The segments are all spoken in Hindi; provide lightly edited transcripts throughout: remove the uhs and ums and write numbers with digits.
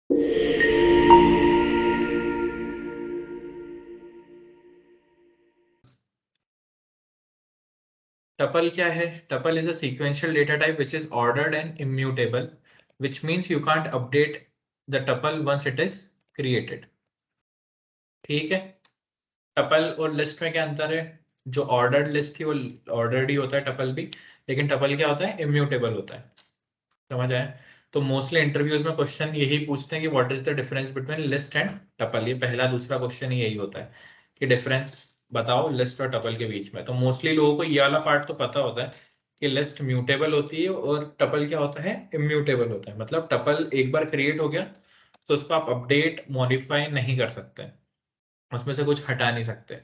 Tuple क्या है? Tuple is a sequential data type which is ordered and immutable, which means you can't update the tuple once it is created. ठीक है? टपल और लिस्ट में क्या अंतर है? जो ऑर्डर्ड लिस्ट थी वो ऑर्डर्ड ही होता है टपल भी, लेकिन टपल क्या होता है? इम्यूटेबल होता है। समझ आया? तो मोस्टली इंटरव्यूज में क्वेश्चन यही पूछते हैं कि what is the difference between list and tuple. ये पहला दूसरा क्वेश्चन यही होता है कि डिफरेंस बताओ लिस्ट और टपल के बीच में। तो मोस्टली लोगों को ये वाला पार्ट तो पता होता है कि लिस्ट म्यूटेबल होती है और टपल क्या होता है? इम्यूटेबल होता है। मतलब टपल एक बार क्रिएट हो गया तो उसको आप अपडेट मॉडिफाई नहीं कर सकते, उसमें से कुछ हटा नहीं सकते।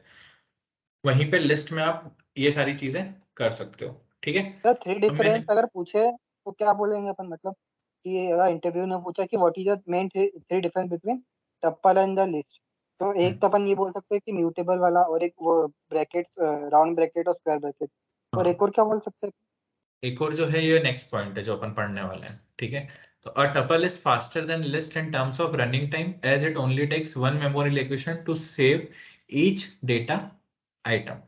वहीं पे लिस्ट में आप ये सारी चीजें कर सकते हो। ठीक है? सर थ्री तो मैंने डिफरेंस अगर पूछे तो क्या बोलेंगे अपन? मतलब कि अगर इंटरव्यू ने पूछा कि what is the main three difference between tuple and the list, तो एक तो अपन ये बोल सकते हैं कि म्यूटेबल वाला, और एक वो ब्रैकेट, राउंड ब्रैकेट और स्क्वायर ब्रैकेट, और एक और क्या बोल सकते हैं? एक और जो है ये नेक्स्ट पॉइंट है जो अपन पढ़ने वाले हैं। ठीक है? तो a tuple is faster than list in terms of running time as it only takes one memory location to save each data item.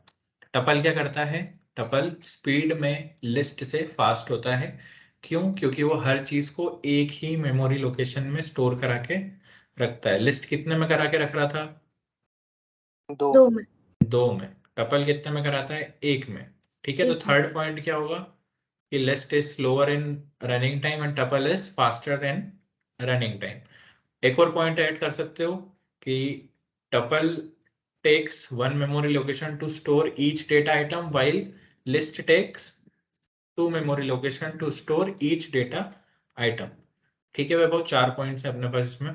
Tuple क्या करता है? टपल स्पीड में लिस्ट से फास्ट होता है। क्यों? क्योंकि वो हर चीज को एक ही मेमोरी लोकेशन में स्टोर करा के रखता है। लिस्ट कितने में करा के रख रहा था? दो में। दो में। टपल कितने में कराता है? एक में। ठीक है? तो एक में। थर्ड पॉइंट क्या होगा कि list is slower in running time and tuple is faster in running time. एक और पॉइंट ऐड कर सकते हो कि tuple takes one memory location to store each data item while list takes two memory location to store each data item. ठीक है वैभव, चार पॉइंट्स है अपने पास इसमें।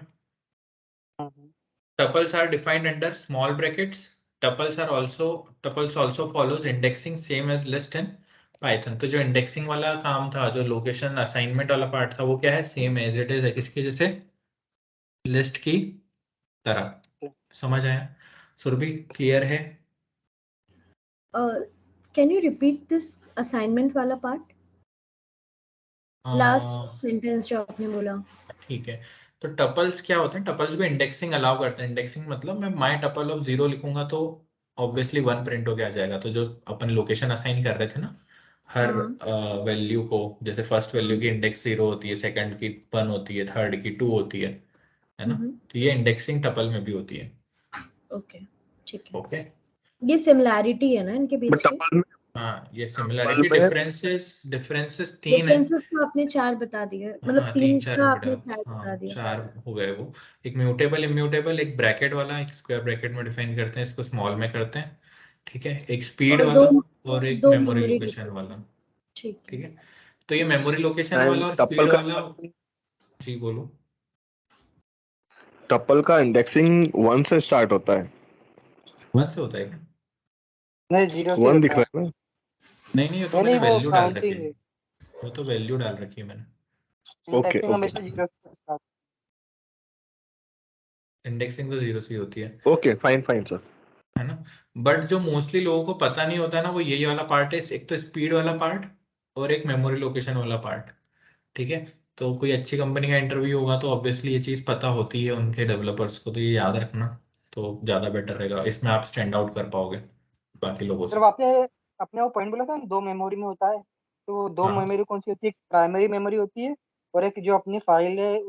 Tuples are defined under small brackets. Tuples also follows indexing same as list in Python. तो जो इंडेक्सिंग वाला काम था, जो लोकेशन असाइनमेंट वाला पार्ट था, वो क्या है? सेम एज इट इज, किसके जैसे? लिस्ट की तरह। समझ आया? सुरभि क्लियर है? Can you repeat this assignment वाला पार्ट, लास्ट सेंटेंस जो आपने बोला? ठीक है। तो टपल्स क्या होते हैं? टपल्स भी इंडेक्सिंग अलाउ करते हैं। इंडेक्सिंग मतलब मैं माई टपल ऑफ 0 लिखूंगा तो ऑब्वियसली 1 प्रिंट होके आ जाएगा। तो जो अपन लोकेशन असाइन कर रहे थे ना हर वैल्यू को, जैसे फर्स्ट वैल्यू की इंडेक्स 0 होती है, सेकंड की 1 होती है, थर्ड की 2 होती है ना? तो ये इंडेक्सिंग टपल में भी होती है। ओके, ठीक है। ओके, ये सिमिलैरिटी है ना इनके बीच में? हाँ ये सिमिलैरिटी। डिफरेंसेस तीन है। डिफरेंसेस तो आपने चार बता दिए, मतलब हाँ तीन तीन चार का है बेटा। आपने चार बता हाँ दिया। चार हो गए वो। एक म्यूटेबल, इम्यूटेबल, एक ब्रैकेट वाला, एक स्क्वायर ब्रैकेट में डिफाइन करते हैं, इसको स्मॉल में करते हैं। ठीक है? एक स्पीड और वाला और एक दो मेमोरी मेमोरी लोकेशन वाला। लोकेशन। ठीक ठीक है। है? तो ये मेमोरी लोकेशन वाला और स्पीड वाला। जी बोलो। टपल का इंडेक्सिंग 1 से स्टार्ट होता है। 1 से होता है क्या? नहीं, 0 से 1 होता दिख है। रहा है ना? नहीं नहीं, ये तो नहीं मैंने नहीं, वो वैल्यू डाल रखी काउंटिंग है। है। वो तो वैल्यू डाल रखी है मैंने। ओके इंडेक्सिंग ओके हमेशा 0 से स्टार्ट। इंडेक्सिंग तो 0 से ही होती है ओके, फाइन फाइन सर। है ना? बट जो मोस्टली लोगों को पता नहीं होता है ना, वो यही वाला पार्ट है। एक तो स्पीड वाला पार्ट और एक मेमोरी लोकेशन वाला पार्ट। ठीक है? तो कोई अच्छी कंपनी का इंटरव्यू होगा तो ऑब्वियसली ये चीज पता होती है उनके डेवलपर्स को, तो ये याद रखना तो ज्यादा बेटर रहेगा। इसमें आप स्टैंड आउट कर पाओगे बाकी लोगों से। सिर्फ आपने अपने वो पॉइंट बोला था ना, 2 मेमोरी में होता है, तो 2 हाँ, मेमोरी कौन सी होती है? एक प्राइमरी मेमोरी होती है, और एक जो अपनी फाइल है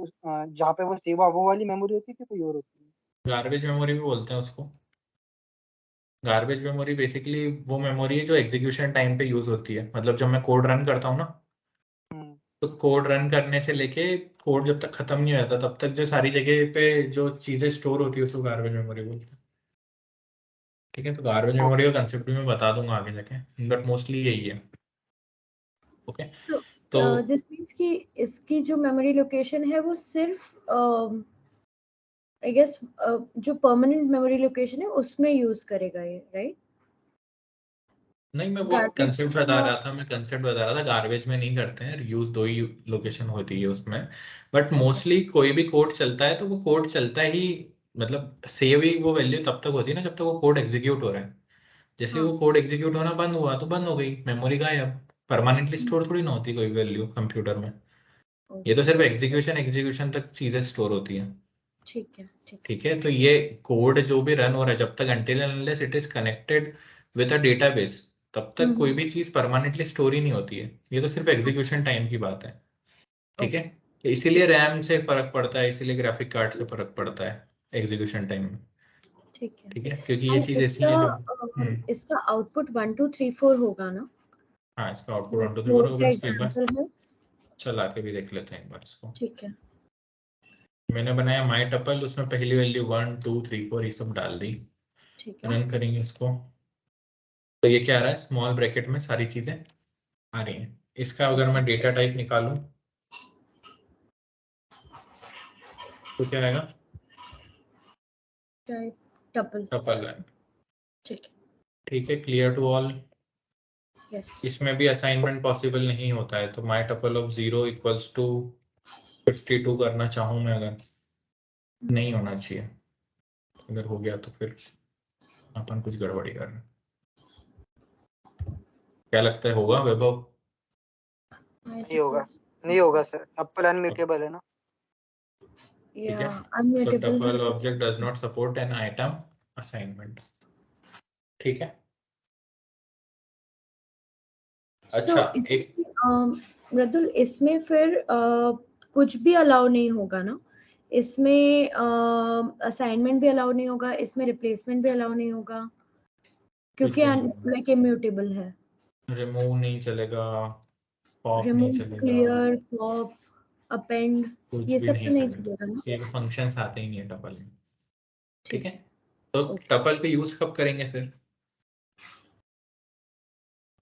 जहाँ पे वो सेव हुआ वो वाली मेमोरी होती है, कोई और होती है? गार्बेज मेमोरी भी बोलते हैं उसको। गार्बेज मेमोरी बेसिकली वो मेमोरी है जो एग्जीक्यूशन टाइम पे यूज होती है। मतलब जब मैं कोड रन करता हूँ ना, तो कोड रन करने से लेके कोड जब तक खत्म नहीं हो जाता तब तक जो सारी जगह पे जो चीजें स्टोर होती है उसको गार्बेज मेमोरी बोलते हैं। ठीक है? तो गार्बेज मेमोरी का कंसेप्ट भी मैं बता दूंगा आगे जाके, बट मोस्टली यही है। ओके, सो तो दिस मींस कि इसकी जो मेमोरी लोकेशन है वो सिर्फ आई गेस जो परमानेंट मेमोरी लोकेशन है उसमें यूज करेगा ये, राइट? नहीं, मैं वो कंसेप्ट बता रहा था। मैं कंसेप्ट बता रहा था, गार्बेज में नहीं करते हैं यूज, दो ही लोकेशन होती है उसमें। बट मोस्टली कोई भी कोड चलता है तो वो कोड चलता ही, मतलब सेव ही वो वैल्यू तब तक होती है ना जब तक वो कोड एग्जीक्यूट हो रहा है। जैसे वो कोड एग्जीक्यूट होना बंद हुआ तो बंद हो गई, मेमोरी गायब। परमानेंटली स्टोर थोड़ी ना होती कोई वैल्यू कंप्यूटर में। ये तो सिर्फ एग्जीक्यूशन तक चीजें स्टोर होती हैं। ठीक है, ठीक है, ठीक है, तो ये कोड जो भी रन हो रहा है जब तक until and unless it is connected with a database तब तक कोई भी चीज परमानेंटली स्टोर ही नहीं होती है। ये तो सिर्फ एग्जीक्यूशन टाइम की बात है। ठीक है, तो इसीलिए रैम से फर्क पड़ता है, इसीलिए ग्राफिक कार्ड से फर्क पड़ता है एग्जीक्यूशन टाइम में। ठीक है। ठीक है, क्योंकि ये एंड चीज ऐसी है जो इसका आउटपुट 1 2 3 4 होगा ना? हाँ, इसका आउटपुट 1 2 3 कोड 4 का होगा। इसको एक बार एग्जांपल है। चला के भी देख लेते हैं एक बार इसको। ठीक है। मैंने बनाया माई टपल, उसमें पहली वैल्यू 1 2 3 4 ये सब डाल दी। ठीक है। रन करेंगे इसको, तो ये क्या आ रहा है, स्मॉल ब्रैकेट में सारी चीजें आ रही हैं। इसका अगर मैं डेटा टाइप निकालूं तो क्या आएगा, टाइप टपल। टपल है। ठीक है। ठीक है, क्लियर टू ऑल। यस। इसमें भी असाइनमेंट पॉसिबल नहीं होता है, तो माई टपल ऑफ 0 इक्वल्स टू 52 करना चाहूं मैं, अगर नहीं होना चाहिए, अगर हो गया तो फिर अपन कुछ गड़बड़ी कर रहे हैं। क्या लगता है, होगा वैभव? नहीं होगा, नहीं होगा सर, टपल अनम्यूटेबल है ना। ठीक है, तो immutable tuple object does not support an item assignment. ठीक है, अच्छा एक मृदुल, इसमें फिर कुछ भी अलाउ नहीं होगा ना? इसमें असाइनमेंट भी अलाउ नहीं होगा, इसमें रिप्लेसमेंट भी अलाउ नहीं होगा, क्योंकि लाइक इम्यूटेबल है। रिमूव नहीं चलेगा, पॉप नहीं रिमूव, चलेगा, क्लियर, पॉप, अपेंड, कुछ ये भी सब नहीं तो नहीं चलेगा। चलेगा ना? ये फंक्शंस आते ही नहीं है टपल में। ठीक है, ठीक है। तो ओके। टपल को यूज कब करेंगे फिर,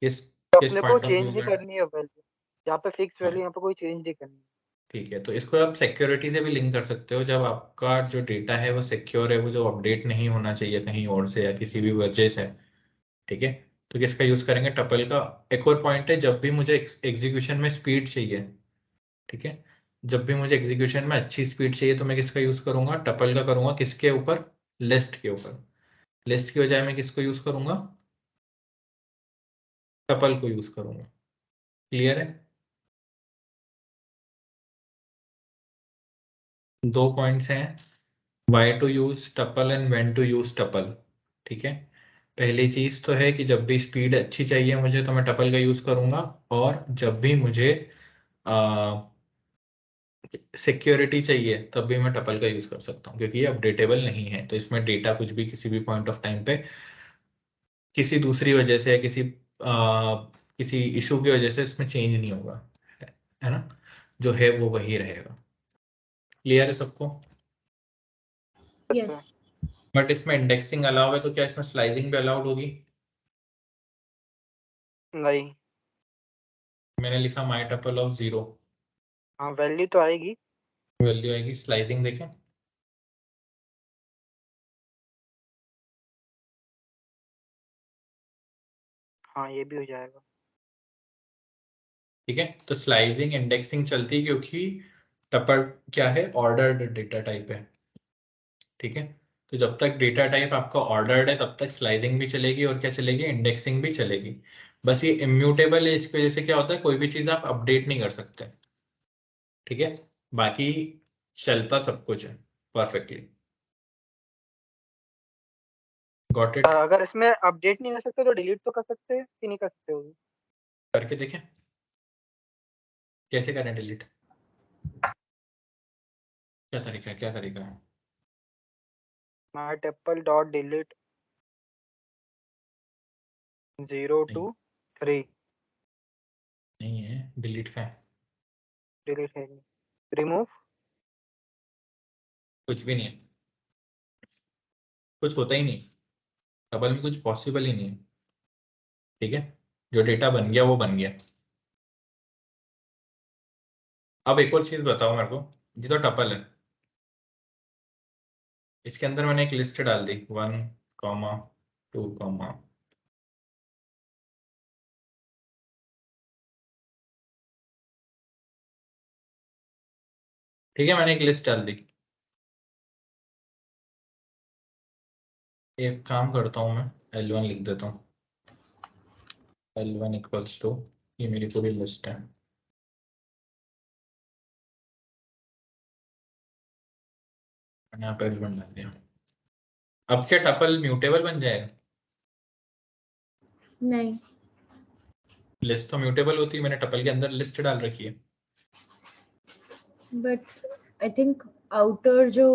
किस तो किस अपने को पॉइंट ऑफ चेंज व्यू नहीं में? करनी है वैल्यू, जहाँ पे फिक्स वैल्यू यहाँ पे कोई चेंज नहीं करनी है। ठीक है, तो इसको आप सिक्योरिटी से भी लिंक कर सकते हो। जब आपका जो डेटा है वो सिक्योर है, वो जो अपडेट नहीं होना चाहिए कहीं और से या किसी भी वजह से, ठीक है, तो किसका यूज करेंगे, टपल का। एक और पॉइंट है, जब भी मुझे एग्जीक्यूशन में स्पीड चाहिए, ठीक है, जब भी मुझे एग्जीक्यूशन में अच्छी स्पीड चाहिए तो मैं किसका यूज करूंगा, टपल का करूंगा। किसके ऊपर, लिस्ट के ऊपर। लिस्ट की बजाय मैं किसको यूज करूंगा, टपल को यूज करूंगा। क्लियर है? दो पॉइंट्स हैं, why to use tuple and when to use tuple. ठीक है, पहली चीज तो है कि जब भी स्पीड अच्छी चाहिए मुझे तो मैं टपल का यूज करूंगा, और जब भी मुझे सिक्योरिटी चाहिए तब भी मैं टपल का यूज कर सकता हूँ, क्योंकि ये अपडेटेबल नहीं है। तो इसमें डेटा कुछ भी किसी भी पॉइंट ऑफ टाइम पे किसी दूसरी वजह से या किसी इशू की वजह से इसमें चेंज नहीं होगा, है ना, जो है वो वही रहेगा। क्लियर है सबको? यस। बट इसमें इंडेक्सिंग अलाउ है, तो क्या इसमें स्लाइसिंग भी अलाउड होगी? नहीं। मैंने लिखा माई टपल ऑफ 0, हाँ, वैल्यू तो आएगी। वैल्यू आएगी, स्लाइसिंग देखें। हाँ, ये भी हो जाएगा। ठीक है, तो स्लाइसिंग इंडेक्सिंग चलती है क्योंकि टपल क्या है, ऑर्डर्ड डेटा टाइप है। ठीक है, तो जब तक डेटा टाइप आपका ऑर्डर्ड है तब तक स्लाइसिंग भी चलेगी, और क्या चलेगी, इंडेक्सिंग भी चलेगी। बस ये इम्यूटेबल है, इसकी वजह से क्या होता है, कोई भी चीज आप अपडेट नहीं कर सकते। ठीक है, बाकी चलता सब कुछ है परफेक्टली। Got it? अगर इसमें अपडेट नहीं कर सकते तो डिलीट तो कर सकते हैं कि नहीं कर सकते हो? करके देखें कैसे करें डिलीट, क्या तरीका है, क्या तरीका है? माई टपल डॉट डिलीट 0 नहीं, to 3 नहीं है, डिलीट का है, डिलीट है। रिमूव, कुछ भी नहीं है, कुछ होता ही नहीं, डबल में कुछ पॉसिबल ही नहीं है। ठीक है, जो डेटा बन गया वो बन गया। अब एक और चीज बताओ मेरे को, ये तो टपल है, इसके अंदर मैंने एक लिस्ट डाल दी 1 2 ठीक है, मैंने एक लिस्ट डाल दी। एक काम करता हूँ मैं, L1 लिख देता हूँ, L1 इक्वल्स टू, ये मेरी पूरी लिस्ट है। मैंने यहाँ पे L1 डाल दिया। अब क्या टपल म्यूटेबल बन जाएगा? नहीं, लिस्ट तो म्यूटेबल होती है, मैंने टपल के अंदर लिस्ट डाल रखी है। बट आई थिंक आउटर जो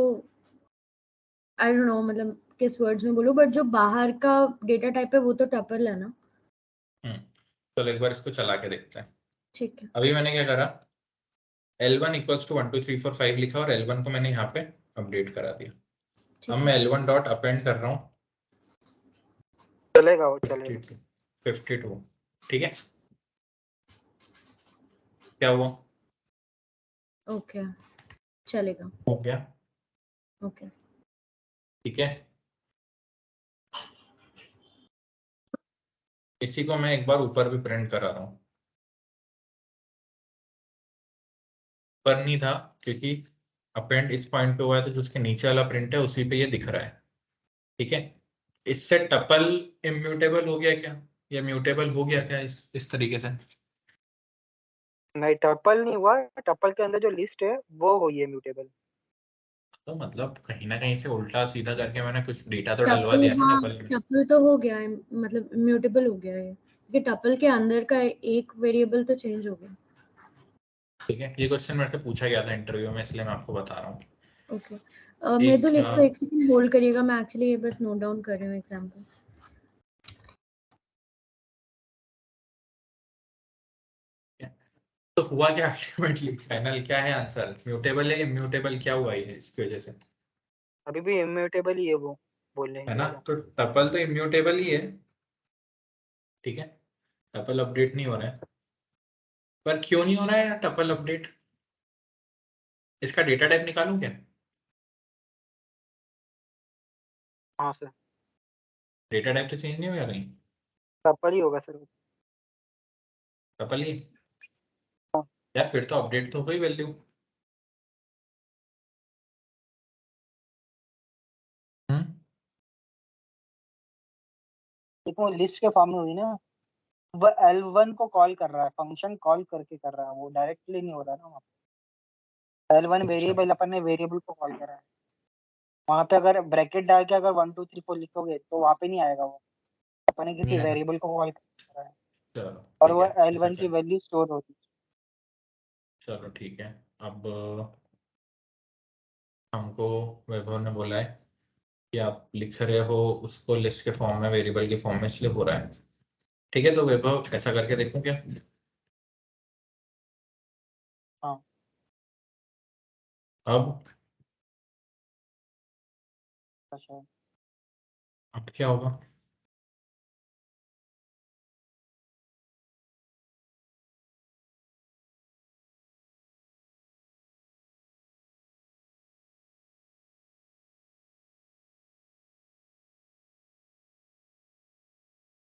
आई डोंट नो मतलब किस वर्ड्स में बोलूं, बट जो बाहर का डेटा टाइप है वो तो टपल है ना। चलो एक बार इसको चला के देखते हैं। ठीक है, अभी मैंने क्या करा, L1 इक्वल्स टू 1 2 3 4 5 लिखा और L1 को मैंने यहाँ पे अपडेट करा दिया। ठीक अब है। मैं L1 डॉट अपेंड कर रहा हूँ चलेगा वो चलेगा। 52, ठीक है। क्या हुआ? ओके, चलेगा। हो गया, ओके, ठीक है। इसी को मैं एक बार ऊपर भी प्रिंट करा रहा हूँ, पर नहीं था क्योंकि अपेंड इस पॉइंट पे हुआ है, तो जो उसके नीचे वाला प्रिंट है उसी पे ये दिख रहा है, ठीक है। इससे टपल इम्यूटेबल हो गया क्या, या म्यूटेबल हो गया क्या इस तरीके से? नहीं टपल नहीं हुआ, टपल के अंदर जो लिस्ट है वो हुई है म्यूटेबल। तो मतलब कहीं ना कहीं से उल्टा सीधा करके मैंने कुछ डेटा तो डलवा टपल, दिया ना हाँ टपल में। टपल तो हो गया है, मतलब म्यूटेबल हो गया है क्योंकि टपल के अंदर का एक वेरिएबल तो चेंज हो गया। ठीक है, ये क्वेश्चन मेरे से पूछा गया था इंटरव्यू में, इसलिए मैं आपको बता रहा हूँ। ओके, मृदुल एक इसको एक सेकंड होल्ड करिएगा, मैं एक्चुअली ये बस नोट डाउन कर रही हूँ एग्जांपल। तो हुआ क्या अल्टीमेटली, फाइनल क्या है आंसर, म्यूटेबल है इम्यूटेबल, क्या हुआ है इसकी वजह से? अभी भी इम्यूटेबल ही है वो बोलने है के ना, वाला। तो टपल तो इम्यूटेबल ही है, ठीक है। टपल अपडेट नहीं हो रहा है, पर क्यों नहीं हो रहा है टपल अपडेट? इसका डेटा टाइप निकालूं क्या? हाँ सर, डेटा टाइप तो चेंज नहीं होगा नहीं, टपल ही होगा सर। टपल ही। हाँ। यार फिर तो अपडेट तो हुई वैल्यू। देखो लिस्ट के फॉर्म में हुई ना, वो L1 को कॉल कर रहा है, फंक्शन कॉल करके कर रहा है, वो डायरेक्टली नहीं हो रहा ना। L1 वेरिएबल, अपन ने वेरिएबल को कॉल करा है। वहां पे अगर ब्रैकेट डाल के अगर 1 2 3 4 लिखोगे तो वहां पे नहीं आएगा वो, अपन ने किसी नहीं आएगा। वेरिएबल को कॉल करा है चलो और ठीक वो है, ऐसा L1 की कर, वैल्यू स्टोर होती है। चलो ठीक है। अब हमको वैभव ने बोला है कि आप लिख रहे हो उसको लिस्ट के फॉर्म में, वेरिएबल के फॉर्म में, इसलिए हो रहा है। ठीक है, तो वैभव ऐसा करके देखूं क्या? हाँ अब अच्छा, अब क्या होगा?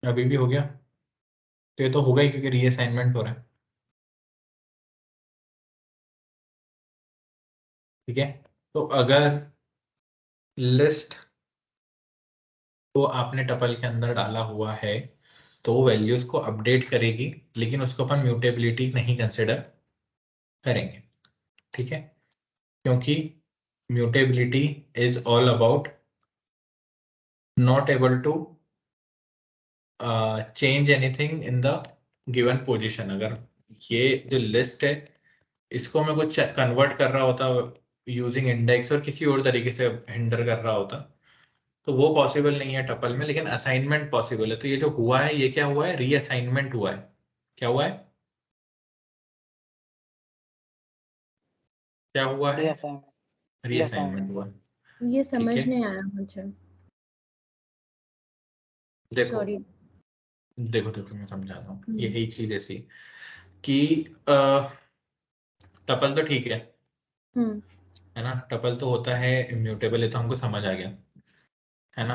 अभी भी हो गया, तो ये तो होगा ही क्योंकि रीअसाइनमेंट हो रहा है, ठीक है। तो अगर लिस्ट को आपने टपल के अंदर डाला हुआ है तो वैल्यूज को अपडेट करेगी, लेकिन उसको अपन म्यूटेबिलिटी नहीं कंसिडर करेंगे, ठीक है। क्योंकि mutability is all about not able to change anything in the given position. अगर ये जो लिस्ट है इसको मैं कुछ कन्वर्ट कर रहा होता यूजिंग इंडेक्स और किसी और तरीके से हिंडर कर रहा होता, तो वो पॉसिबल नहीं है टपल में, लेकिन असाइनमेंट पॉसिबल है। तो ये जो हुआ है, ये क्या हुआ है, रीअसाइनमेंट हुआ है। क्या हुआ है, क्या हुआ है? रीअसाइनमेंट, रीअसाइनमेंट हुआ है, ये ठीक समझ है। नहीं आया मुझे, देखो सॉरी। देखो देखो मैं समझाता हूँ, हम्म। यही चीज ऐसी कि टपल तो ठीक हम्म। है ना, टपल तो होता है इम्यूटेबल, है तो हमको समझ आ गया, है ना।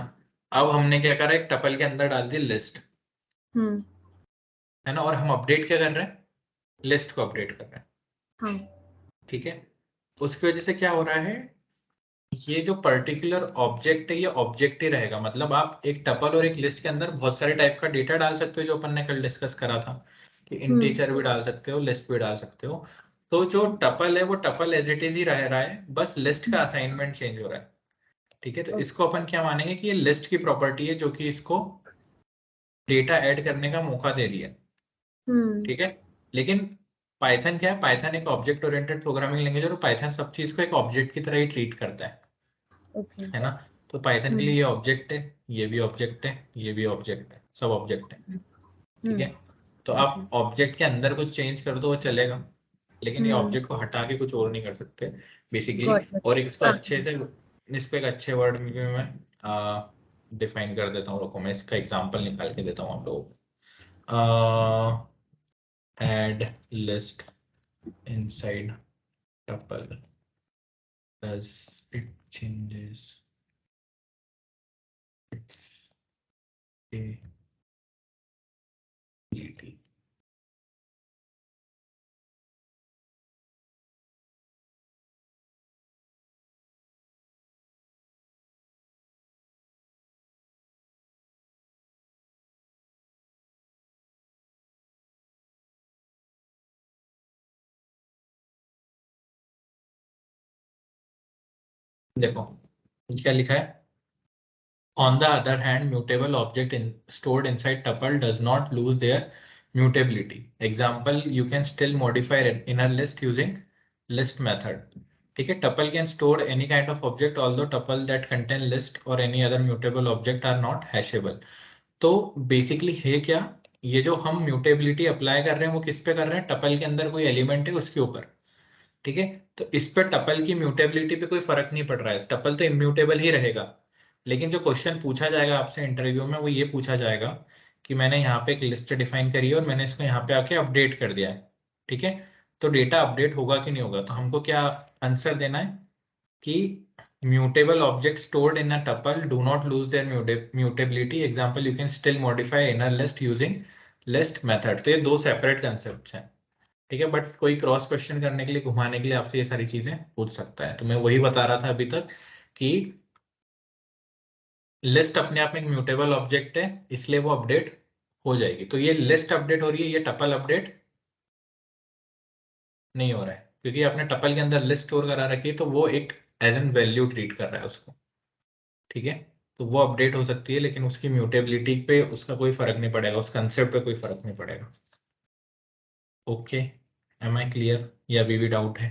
अब हमने क्या करा, एक टपल के अंदर डाल दी लिस्ट, हम्म। है ना, और हम अपडेट क्या कर रहे हैं, लिस्ट को अपडेट कर रहे हैं, हाँ। ठीक है। उसकी वजह से क्या हो रहा है, ये जो पर्टिकुलर ऑब्जेक्ट है ये ऑब्जेक्ट ही रहेगा। मतलब आप एक टपल और एक लिस्ट के अंदर बहुत सारे टाइप का डेटा डाल सकते हो, जो अपन ने कल डिस्कस करा था कि इंटीजर भी डाल सकते हो, लिस्ट भी डाल सकते हो, तो जो टपल है वो टपल एज इट इज ही रह रहा है, बस लिस्ट का असाइनमेंट चेंज हो रहा है। ठीक है, तो इसको अपन क्या मानेंगे कि ये लिस्ट की प्रॉपर्टी है जो कि इसको डेटा ऐड करने का मौका दे रही है। ठीक है, लेकिन पाइथन क्या है, पाइथन एक ऑब्जेक्ट ओरिएंटेड प्रोग्रामिंग लैंग्वेज है और पाइथन सब चीज को एक ऑब्जेक्ट की तरह ही ट्रीट करता है ना। तो पाइथन के लिए ये ऑब्जेक्ट है, ये भी ऑब्जेक्ट है, ये भी ऑब्जेक्ट है, सब ऑब्जेक्ट है। ठीक है, तो आप ऑब्जेक्ट के अंदर कुछ चेंज कर दो वो चलेगा, लेकिन ये ऑब्जेक्ट को हटा के कुछ और नहीं कर सकते बेसिकली। और इसको अच्छे से, इसको एक अच्छे वर्ड में मैं डिफाइन कर देता हूँ। रुको मैं इसका एग्जांपल निकाल के देता हूँ आप लोगों को। Add list inside tuple. Does it changes its ability? देखो क्या लिखा है, on the other hand mutable object stored inside tuple does not lose their mutability. Example, you can still modify an inner list using list method. ठीक है, tuple can store any kind of object although tuple that contain list or any other mutable object are not hashable. तो बेसिकली है क्या, ये जो हम म्यूटेबिलिटी अप्लाई कर रहे हैं वो किस पे कर रहे हैं, टपल के अंदर कोई एलिमेंट है उसके ऊपर। ठीक है, तो इस पर टपल की म्यूटेबिलिटी पे कोई फर्क नहीं पड़ रहा है, टपल तो इम्यूटेबल ही रहेगा। लेकिन जो क्वेश्चन पूछा जाएगा आपसे इंटरव्यू में वो ये पूछा जाएगा कि मैंने यहाँ पे एक लिस्ट डिफाइन करी है और मैंने इसको यहाँ पे आके अपडेट कर दिया है। ठीक है, तो डेटा अपडेट होगा कि नहीं होगा, तो हमको क्या आंसर देना है कि mutable objects stored in a tuple do not lose their mutability. Example, you can still modify inner list using list method. तो ये दो सेपरेट कंसेप्ट हैं। ठीक है, बट कोई क्रॉस क्वेश्चन करने के लिए, घुमाने के लिए आपसे ये सारी चीजें पूछ सकता है। तो मैं वही बता रहा था अभी तक कि लिस्ट अपने आप में एक म्यूटेबल ऑब्जेक्ट है, इसलिए वो अपडेट हो जाएगी। तो ये लिस्ट अपडेट हो रही है, ये टपल अपडेट नहीं हो रहा है क्योंकि आपने टपल के अंदर लिस्ट स्टोर करा रखी है, तो वो एक एज एन वैल्यू ट्रीट कर रहा है उसको। ठीक है, तो वो अपडेट हो सकती है लेकिन उसकी म्यूटेबिलिटी पे उसका कोई फर्क नहीं पड़ेगा, उस कंसेप्ट पे कोई फर्क नहीं पड़ेगा। ओके, एम आई क्लियर या अभी भी डाउट है?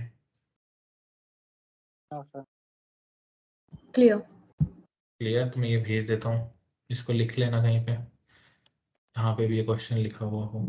क्लियर। क्लियर, तो मैं ये भेज देता हूँ, इसको लिख लेना कहीं पे, यहाँ पे भी ये क्वेश्चन लिखा हुआ हो।